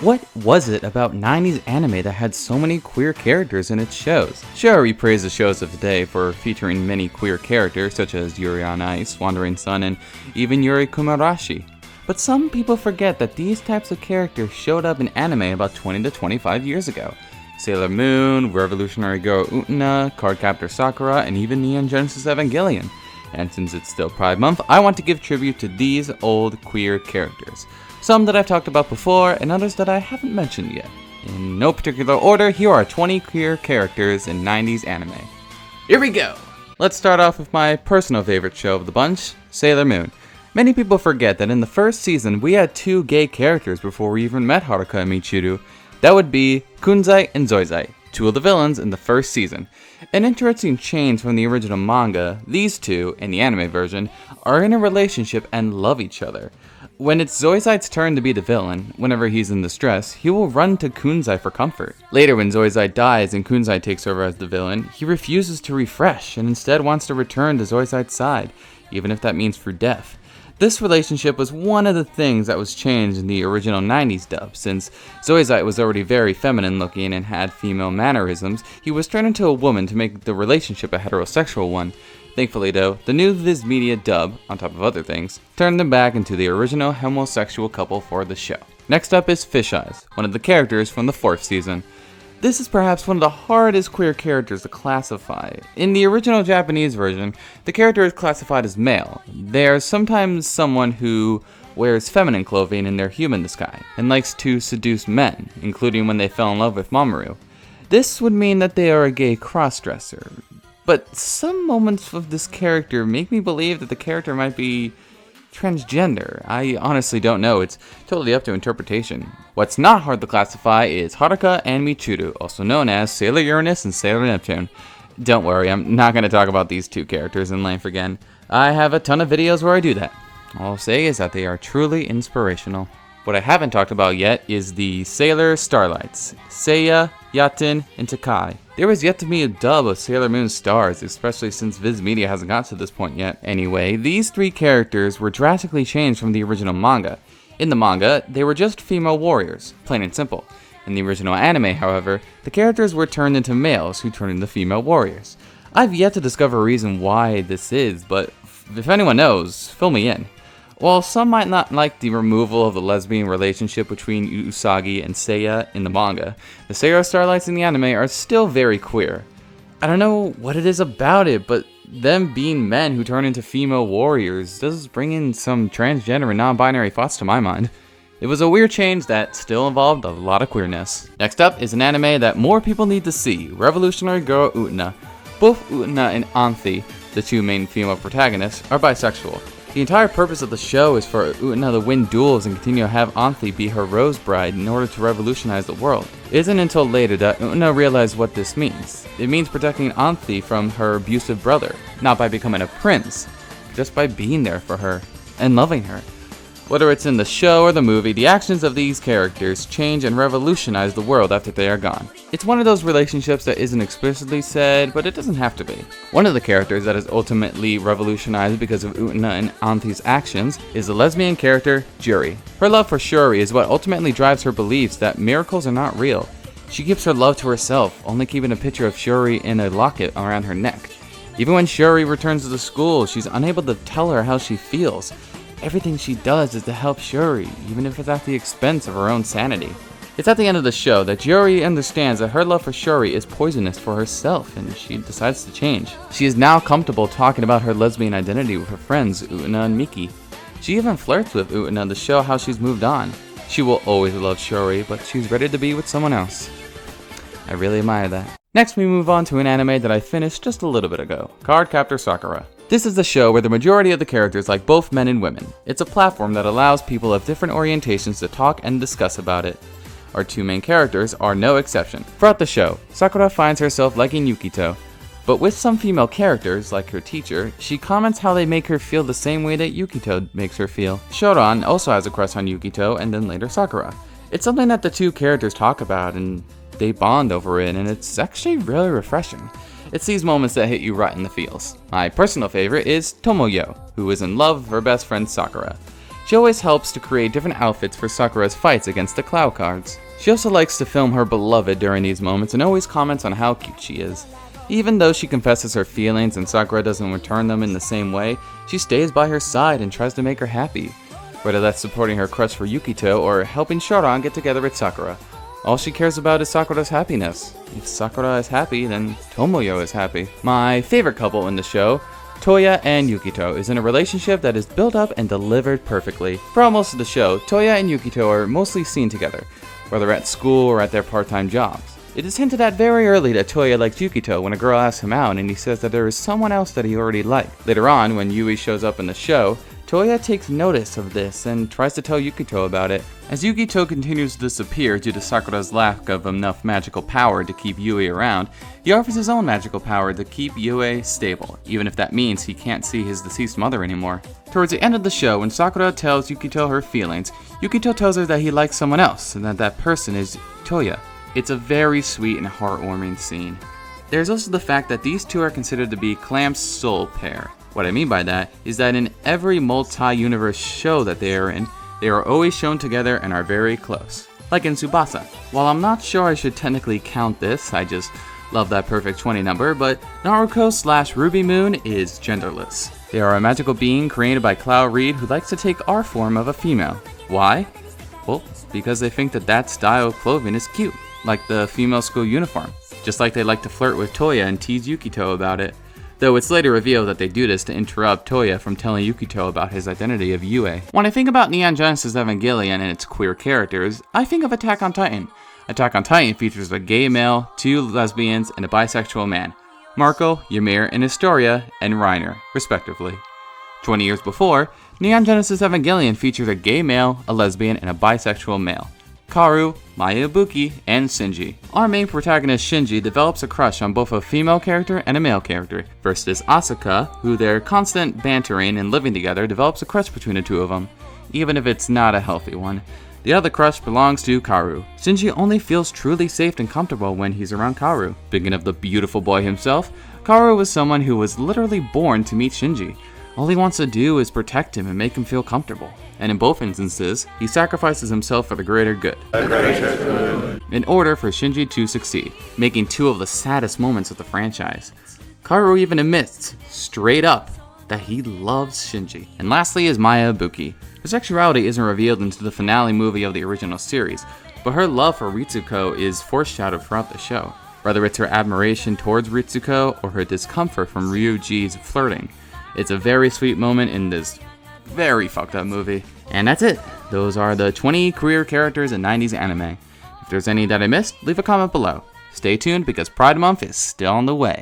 What was it about 90s anime that had so many queer characters in its shows? Sure, we praise the shows of today for featuring many queer characters such as Yuri on Ice, Wandering Sun, and even Yuri Kumarashi. But some people forget that these types of characters showed up in anime about 20 to 25 years ago. Sailor Moon, Revolutionary Girl Utena, Cardcaptor Sakura, and even Neon Genesis Evangelion. And since it's still Pride Month, I want to give tribute to these old queer characters. Some that I've talked about before, and others that I haven't mentioned yet. In no particular order, here are 20 queer characters in 90s anime. Here we go! Let's start off with my personal favorite show of the bunch, Sailor Moon. Many people forget that in the first season, we had two gay characters before we even met Haruka and Michiru. That would be Kunzai and Zoizai, two of the villains in the first season. An interesting change from the original manga, these two, in the anime version, are in a relationship and love each other. When it's Zoizai's turn to be the villain, whenever he's in distress, he will run to Kunzai for comfort. Later, when Zoizai dies and Kunzai takes over as the villain, he refuses to refresh and instead wants to return to Zoizai's side, even if that means through death. This relationship was one of the things that was changed in the original 90s dub. Since Zoizai was already very feminine looking and had female mannerisms, he was turned into a woman to make the relationship a heterosexual one. Thankfully though, the new Viz Media dub, on top of other things, turned them back into the original homosexual couple for the show. Next up is Fish Eyes, one of the characters from the 4th season. This is perhaps one of the hardest queer characters to classify. In the original Japanese version, the character is classified as male. They are sometimes someone who wears feminine clothing in their human disguise, and likes to seduce men, including when they fell in love with Mamoru. This would mean that they are a gay crossdresser. But some moments of this character make me believe that the character might be transgender. I honestly don't know, it's totally up to interpretation. What's not hard to classify is Haruka and Michiru, also known as Sailor Uranus and Sailor Neptune. Don't worry, I'm not going to talk about these two characters in length again. I have a ton of videos where I do that. All I'll say is that they are truly inspirational. What I haven't talked about yet is the Sailor Starlights, Seiya, Yaten, and Takai. There was yet to be a dub of Sailor Moon stars, especially since Viz Media hasn't got to this point yet. Anyway, these three characters were drastically changed from the original manga. In the manga, they were just female warriors, plain and simple. In the original anime, however, the characters were turned into males who turned into female warriors. I've yet to discover a reason why this is, but if anyone knows, fill me in. While some might not like the removal of the lesbian relationship between Usagi and Seiya in the manga, the Sailor Starlights in the anime are still very queer. I don't know what it is about it, but them being men who turn into female warriors does bring in some transgender and non-binary thoughts to my mind. It was a weird change that still involved a lot of queerness. Next up is an anime that more people need to see, Revolutionary Girl Utena. Both Utena and Anthy, the two main female protagonists, are bisexual. The entire purpose of the show is for Utena to win duels and continue to have Anthy be her rose bride in order to revolutionize the world. It isn't until later that Utena realizes what this means. It means protecting Anthy from her abusive brother, not by becoming a prince, just by being there for her and loving her. Whether it's in the show or the movie, the actions of these characters change and revolutionize the world after they are gone. It's one of those relationships that isn't explicitly said, but it doesn't have to be. One of the characters that is ultimately revolutionized because of Utena and Anthy's actions is the lesbian character, Juri. Her love for Shuri is what ultimately drives her beliefs that miracles are not real. She keeps her love to herself, only keeping a picture of Shuri in a locket around her neck. Even when Shuri returns to the school, she's unable to tell her how she feels. Everything she does is to help Shuri, even if it's at the expense of her own sanity. It's at the end of the show that Yuri understands that her love for Shuri is poisonous for herself, and she decides to change. She is now comfortable talking about her lesbian identity with her friends, Utena and Miki. She even flirts with Utena to show how she's moved on. She will always love Shuri, but she's ready to be with someone else. I really admire that. Next we move on to an anime that I finished just a little bit ago, Cardcaptor Sakura. This is the show where the majority of the characters like both men and women. It's a platform that allows people of different orientations to talk and discuss about it. Our two main characters are no exception. Throughout the show, Sakura finds herself liking Yukito, but with some female characters, like her teacher, she comments how they make her feel the same way that Yukito makes her feel. Shoran also has a crush on Yukito and then later Sakura. It's something that the two characters talk about and they bond over it, and it's actually really refreshing. It's these moments that hit you right in the feels. My personal favorite is Tomoyo, who is in love with her best friend Sakura. She always helps to create different outfits for Sakura's fights against the Cloud Cards. She also likes to film her beloved during these moments and always comments on how cute she is. Even though she confesses her feelings and Sakura doesn't return them in the same way, she stays by her side and tries to make her happy. Whether that's supporting her crush for Yukito or helping Sharan get together with Sakura. All she cares about is Sakura's happiness. If Sakura is happy, then Tomoyo is happy. My favorite couple in the show, Toya and Yukito, is in a relationship that is built up and delivered perfectly. For most of the show, Toya and Yukito are mostly seen together, whether at school or at their part-time jobs. It is hinted at very early that Toya likes Yukito when a girl asks him out and he says that there is someone else that he already liked. Later on, when Yui shows up in the show, Toya takes notice of this and tries to tell Yukito about it. As Yukito continues to disappear due to Sakura's lack of enough magical power to keep Yui around, he offers his own magical power to keep Yui stable, even if that means he can't see his deceased mother anymore. Towards the end of the show, when Sakura tells Yukito her feelings, Yukito tells her that he likes someone else and that person is Toya. It's a very sweet and heartwarming scene. There's also the fact that these two are considered to be Clamp's soul pair. What I mean by that is that in every multi-universe show that they are in, they are always shown together and are very close. Like in Tsubasa. While I'm not sure I should technically count this, I just love that perfect 20 number, but Naruko/Ruby Moon is genderless. They are a magical being created by Cloud Reed who likes to take our form of a female. Why? Well, because they think that style of clothing is cute, like the female school uniform. Just like they like to flirt with Toya and tease Yukito about it. Though it's later revealed that they do this to interrupt Toya from telling Yukito about his identity of Yue. When I think about Neon Genesis Evangelion and its queer characters, I think of Attack on Titan. Attack on Titan features a gay male, 2 lesbians, and a bisexual man. Marco, Ymir, and Historia, and Reiner, respectively. 20 years before, Neon Genesis Evangelion featured a gay male, a lesbian, and a bisexual male. Kaoru, Maya Ibuki, and Shinji. Our main protagonist Shinji develops a crush on both a female character and a male character. First is Asuka, who their constant bantering and living together develops a crush between the two of them, even if it's not a healthy one. The other crush belongs to Kaoru. Shinji only feels truly safe and comfortable when he's around Kaoru. Speaking of the beautiful boy himself, Kaoru was someone who was literally born to meet Shinji. All he wants to do is protect him and make him feel comfortable. And in both instances, he sacrifices himself for the greater good. In order for Shinji to succeed, making 2 of the saddest moments of the franchise. Kaoru even admits, straight up, that he loves Shinji. And lastly is Maya Ibuki. Her sexuality isn't revealed until the finale movie of the original series, but her love for Ritsuko is foreshadowed throughout the show. Whether it's her admiration towards Ritsuko or her discomfort from Ryuji's flirting. It's a very sweet moment in this very fucked up movie. And that's it. Those are the 20 queer characters in 90s anime. If there's any that I missed, leave a comment below. Stay tuned because Pride Month is still on the way.